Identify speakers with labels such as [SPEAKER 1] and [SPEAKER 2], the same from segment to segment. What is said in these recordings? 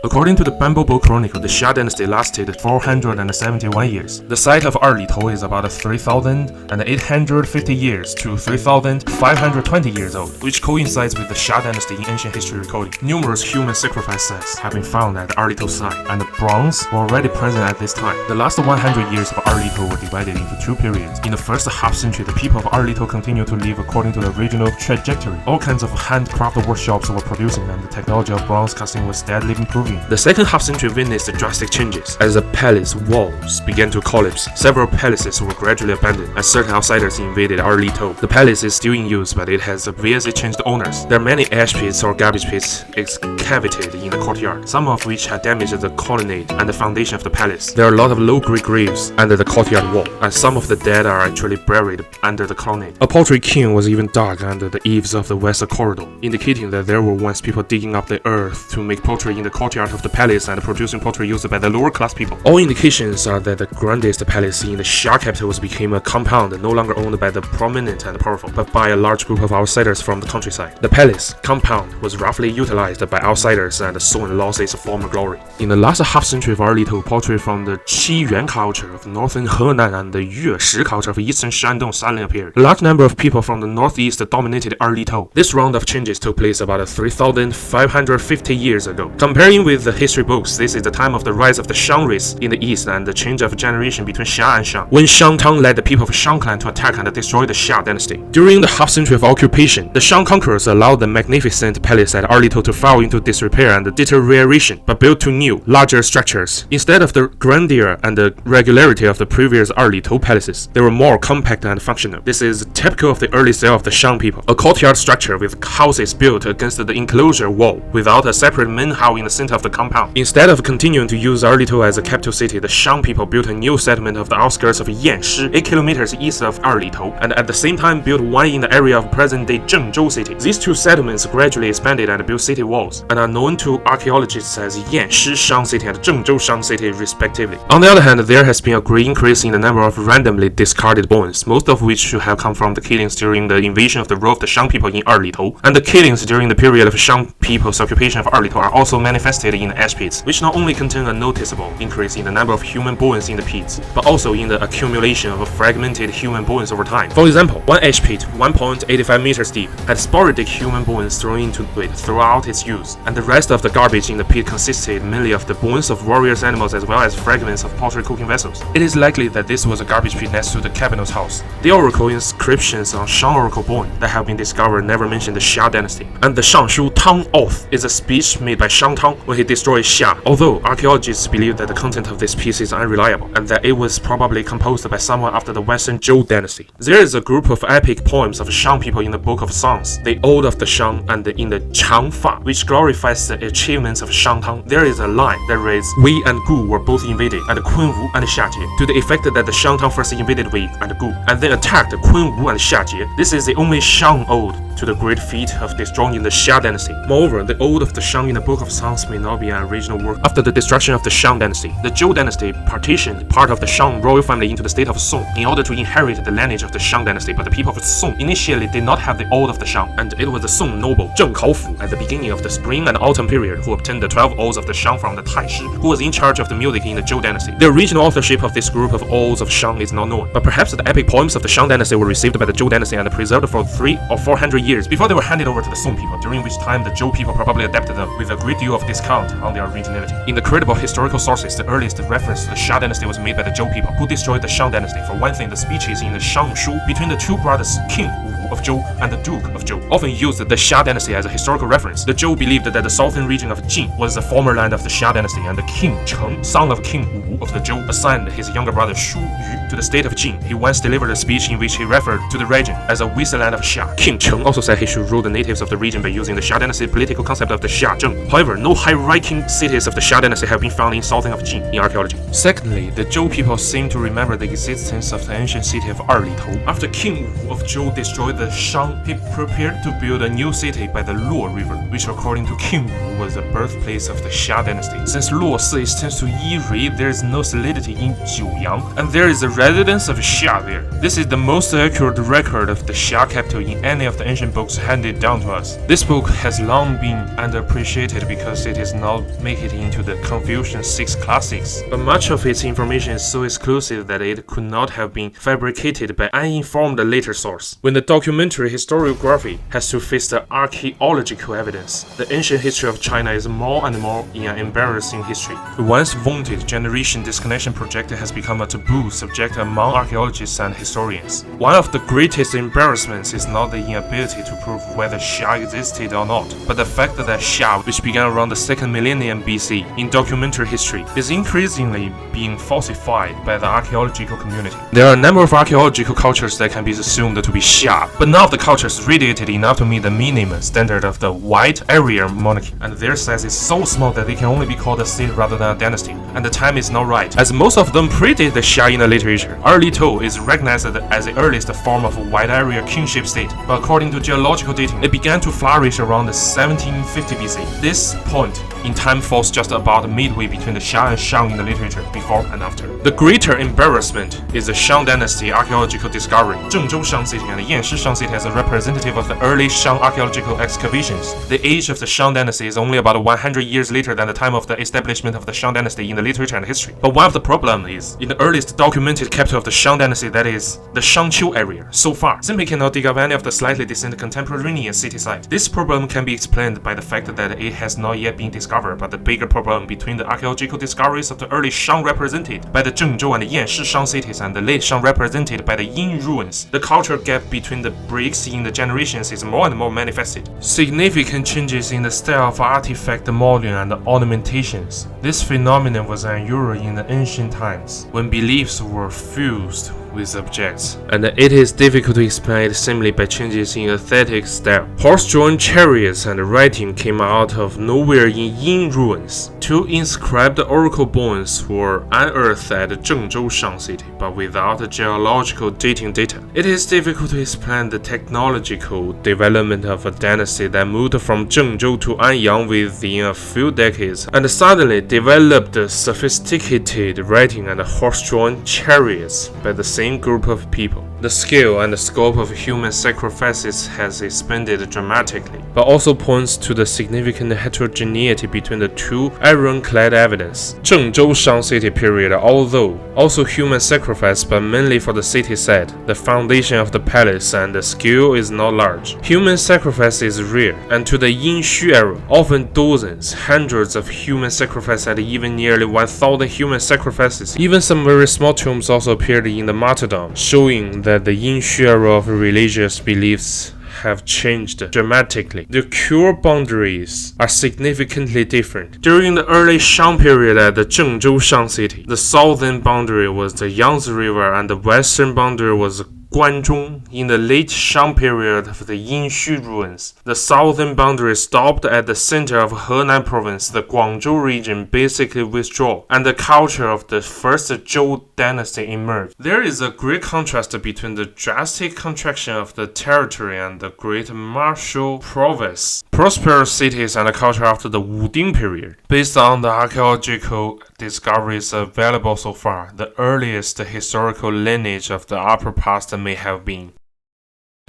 [SPEAKER 1] According to the Bamboo Bowl Chronicle, the Xia dynasty lasted 471 years. The site of Erlitou is about 3,850 years to 3,520 years old, which coincides with the Xia dynasty in ancient history recording. Numerous human sacrifice sites have been found at the Erlitou site, and the bronze were already present at this time. The last 100 years of Erlitou were divided into two periods. In the first half century, the people of Erlitou continued to live according to the original trajectory. All kinds of handcrafted workshops were producing, and the technology of bronze casting was steadily improving. The second half century witnessed drastic changes. As the palace walls began to collapse, several palaces were gradually abandoned, as certain outsiders invaded Erlitou. The palace is still in use, but it has obviously changed owners. There are many ash pits or garbage pits excavated in the courtyard, some of which had damaged the colonnade and the foundation of the palace. There are a lot of low-grade graves under the courtyard wall, and some of the dead are actually buried under the colonnade. A poultry kiln was even dug under the eaves of the west corridor, indicating that there were once people digging up the earth to make poultry in the courtyard of the palace and producing poultry used by the lower class people. All indications are that the grandest palace in the Xia capital became a compound no longer owned by the prominent and powerful, but by a large group of outsiders from the countryside. The palace compound was roughly utilized by outsiders and soon lost its former glory. In the last half century of Erlitou, poultry from the Qiyuan culture of northern Henan and the Yueshi culture of eastern Shandong suddenly appeared. A large number of people from the northeast dominated Erlitou. This round of changes took place about 3,550 years ago. Comparing with the history books, this is the time of the rise of the Shang race in the east and the change of generation between Xia and Shang, when Shang Tang led the people of Shang clan to attack and destroy the Xia dynasty. During the half century of occupation, the Shang conquerors allowed the magnificent palace at Erlitou to fall into disrepair and deterioration, but built two new, larger structures. Instead of the grandeur and the regularity of the previous Erlitou palaces, they were more compact and functional. This is typical of the early style of the Shang people, a courtyard structure with houses built against the enclosure wall, without a separate main hall in the center of the compound. Instead of continuing to use Erlitou as a capital city, the Shang people built a new settlement of the outskirts of Yanshi, 8 kilometers east of Erlitou, and at the same time built one in the area of present-day Zhengzhou city. These two settlements gradually expanded and built city walls, and are known to archaeologists as Yanshi Shang city and Zhengzhou Shang city respectively. On the other hand, there has been a great increase in the number of randomly discarded bones, most of which should have come from the killings during the invasion of the rule of the Shang people in Erlitou, and the killings during the period of Shang people's occupation of Erlitou are also manifested in ash pits, which not only contain a noticeable increase in the number of human bones in the pits, but also in the accumulation of fragmented human bones over time. For example, one ash pit, 1.85 meters deep, had sporadic human bones thrown into it throughout its use, and the rest of the garbage in the pit consisted mainly of the bones of warriors animals as well as fragments of pottery cooking vessels. It is likely that this was a garbage pit next to the capital's house. The oracle inscriptions on Shang oracle bone that have been discovered never mention the Xia dynasty, and the Shangshu Tang Oath is a speech made by Shang Tang when he destroyed Xia, although archaeologists believe that the content of this piece is unreliable, and that it was probably composed by someone after the Western Zhou dynasty. There is a group of epic poems of Shang people in the Book of Songs, the Ode of the Shang, and in the Changfa, which glorifies the achievements of Shang Tang. There is a line that reads, Wei and Gu were both invaded, and Kunwu and Xiajie, to the effect that the Shang Tang first invaded Wei and Gu, and then attacked Kunwu and Xiajie. This is the only Shang ode to the great feat of destroying the Xia dynasty. Moreover, the Ode of the Shang in the Book of Songs may not be an original work. After the destruction of the Shang dynasty, the Zhou dynasty partitioned part of the Shang royal family into the state of Song in order to inherit the lineage of the Shang dynasty, but the people of Song initially did not have the Ode of the Shang, and it was the Song noble Zheng Kaofu at the beginning of the spring and autumn period who obtained the 12 odes of the Shang from the Taishi, who was in charge of the music in the Zhou dynasty. The original authorship of this group of odes of Shang is not known, but perhaps the epic poems of the Shang dynasty were received by the Zhou dynasty and preserved for 300 or 400 years before they were handed over to the Song people, during which time the Zhou people probably adapted them with a great deal of discount on their originality. In the credible historical sources, the earliest reference to the Xia dynasty was made by the Zhou people, who destroyed the Shang dynasty. For one thing, the speeches in the Shangshu between the two brothers King Wu of Zhou and the Duke of Zhou often used the Xia dynasty as a historical reference. The Zhou believed that the southern region of Jin was the former land of the Xia dynasty, and the King Cheng, son of King Wu of the Zhou, assigned his younger brother Shu Yu to the state of Jin. He once delivered a speech in which he referred to the region as a wasteland of Xia. King Cheng also said he should rule the natives of the region by using the Xia dynasty political concept of the Xia Zheng. However, no high-ranking cities of the Xia dynasty have been found in southern of Jin in archaeology. Secondly, the Zhou people seem to remember the existence of the ancient city of Erlitou. After King Wu of Zhou destroyed the Shang, he prepared to build a new city by the Luo River, which according to King Wu was the birthplace of the Xia dynasty. Since Luo extends to Yirui, there is no solidity in Jiuyang, and there is a residence of Xia there. This is the most accurate record of the Xia capital in any of the ancient books handed down to us. This book has long been underappreciated because it is not make it into the Confucian Six Classics, but much of its information is so exclusive that it could not have been fabricated by uninformed later source. When the documentary historiography has to face the archaeological evidence, the ancient history of China is more and more in an embarrassing history. The once vaunted generation disconnection project has become a taboo subject among archaeologists and historians. One of the greatest embarrassments is not the inability to prove whether Xia existed or not, but the fact that Xia, which began around the 2nd millennium BC in documentary history, is increasingly being falsified by the archaeological community. There are a number of archaeological cultures that can be assumed to be Xia, but none of the cultures radiated enough to meet the minimum standard of the white Aryan monarchy, and their size is so small that they can only be called a state rather than a dynasty, and the time is not right, as most of them predate the Xia in the literature. Early Tao is recognized as the earliest form of a white Aryan kingship state, but according to geological dating, it began to flourish around the 1750 BC. This point in time falls just about midway between the Xia and Shang in the literature, before and after. The greater embarrassment is the Shang Dynasty archaeological discovery. Zhengzhou Shang city and the Yanshi Shang city as a representative of the early Shang archaeological excavations. The age of the Shang Dynasty is only about 100 years later than the time of the establishment of the Shang Dynasty in the literature and history. But one of the problems is, in the earliest documented capital of the Shang Dynasty, that is, the Shangqiu area, so far, simply cannot dig up any of the slightly distant contemporaneous city sites. This problem can be explained by the fact that it has not yet been discovered, but the bigger problem between the archaeological discoveries of the early Shang represented by the Zhengzhou and the Yanshi Shang cities and the late Shang represented by the Yin ruins, the cultural gap between the breaks in the generations is more and more manifested. Significant changes in the style of artifact modeling and ornamentations. This phenomenon was unusual in the ancient times, when beliefs were fused with objects, and it is difficult to explain it simply by changes in aesthetic style. Horse-drawn chariots and writing came out of nowhere in Yin ruins. Two inscribed oracle bones were unearthed at Zhengzhou Shang city, but without geological dating data. It is difficult to explain the technological development of a dynasty that moved from Zhengzhou to Anyang within a few decades, and suddenly developed sophisticated writing and horse-drawn chariots by the same group of people. The scale and the scope of human sacrifices has expanded dramatically, but also points to the significant heterogeneity between the two ironclad evidence. Zhengzhou Shang city period, although also human sacrifice, but mainly for the city site, the foundation of the palace, and the scale is not large. Human sacrifice is rare, and to the Yin Xu era, often dozens, hundreds of human sacrifices, and even nearly 1,000 human sacrifices. Even some very small tombs also appeared in the martyrdom, showing that the Yin Xu era of religious beliefs have changed dramatically. The core boundaries are significantly different. During the early Shang period at the Zhengzhou Shang city, the southern boundary was the Yangtze River and the western boundary was Guanzhong. In the late Shang period of the Yin Xu ruins, the southern boundary stopped at the center of Henan province. The Guangzhou region basically withdrew, and the culture of the first Zhou dynasty emerged. There is a great contrast between the drastic contraction of the territory and the great martial prowess, prosperous cities, and the culture after the Wuding period. Based on the archaeological discoveries available so far, the earliest historical lineage of the upper past may have been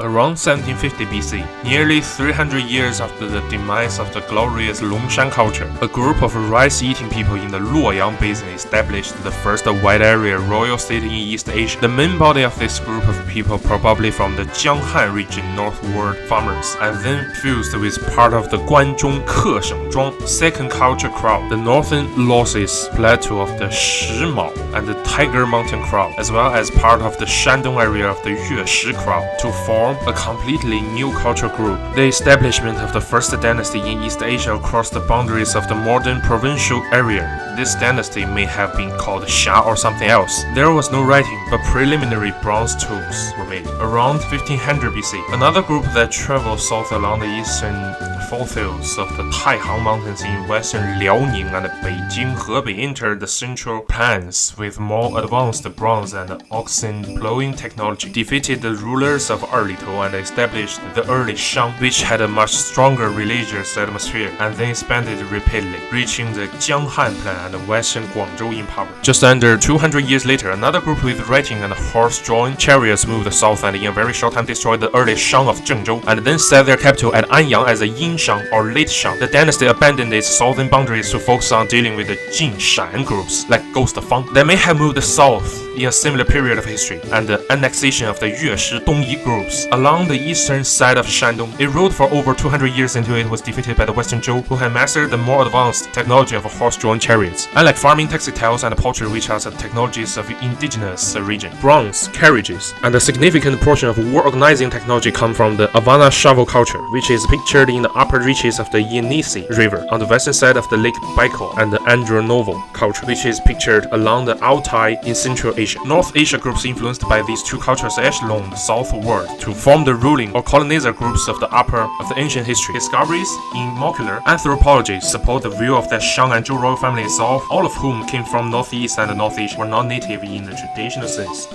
[SPEAKER 1] around 1750 BC, nearly 300 years after the demise of the glorious Longshan culture, a group of rice-eating people in the Luoyang Basin established the first white area royal state in East Asia. The main body of this group of people probably from the Jianghan region northward farmers, and then fused with part of the Guanzhong Keshengzhuang second culture crowd, the northern losses plateau of the Shimao and the Tiger Mountain crowd, as well as part of the Shandong area of the Yueshi crowd, to form a completely new cultural group. The establishment of the first dynasty in East Asia across the boundaries of the modern provincial area. This dynasty may have been called Xia or something else. There was no writing, but preliminary bronze tools were made. Around 1500 BC, another group that traveled south along the eastern foothills of the Taihang Mountains in western Liaoning and Beijing, Hebei entered the central plains with more advanced bronze and oxen plowing technology, defeated the rulers of Erlitou and established the early Shang, which had a much stronger religious atmosphere, and then expanded rapidly, reaching the Jianghan Plain and western Guangzhou in power. Just under 200 years later, another group with riding and horse-drawn chariots moved south and in a very short time destroyed the early Shang of Zhengzhou, and then set their capital at Anyang as a Yin Shang or late Shang. The dynasty abandoned its southern boundaries to focus on dealing with the Jin Shan groups, like Ghost Fang. They may have moved south in a similar period of history, and the annexation of the Yueshi Dongyi groups along the eastern side of Shandong. It ruled for over 200 years until it was defeated by the Western Zhou, who had mastered the more advanced technology of horse-drawn chariots, unlike farming, textiles, and poultry, which are the technologies of indigenous region. Bronze, carriages, and a significant portion of war organizing technology come from the Havana shovel culture, which is pictured in the upper reaches of the Yenisei River on the western side of the Lake Baikal, and the Andronovo culture, which is pictured along the Altai in Central Asia. North Asia groups influenced by these two cultures echeloned southward to form the ruling or colonizer groups of the upper of the ancient history. Discoveries in molecular anthropology support the view of the Shang and Zhou royal families, all of whom came from northeast and northeast, were not native in the traditional sense.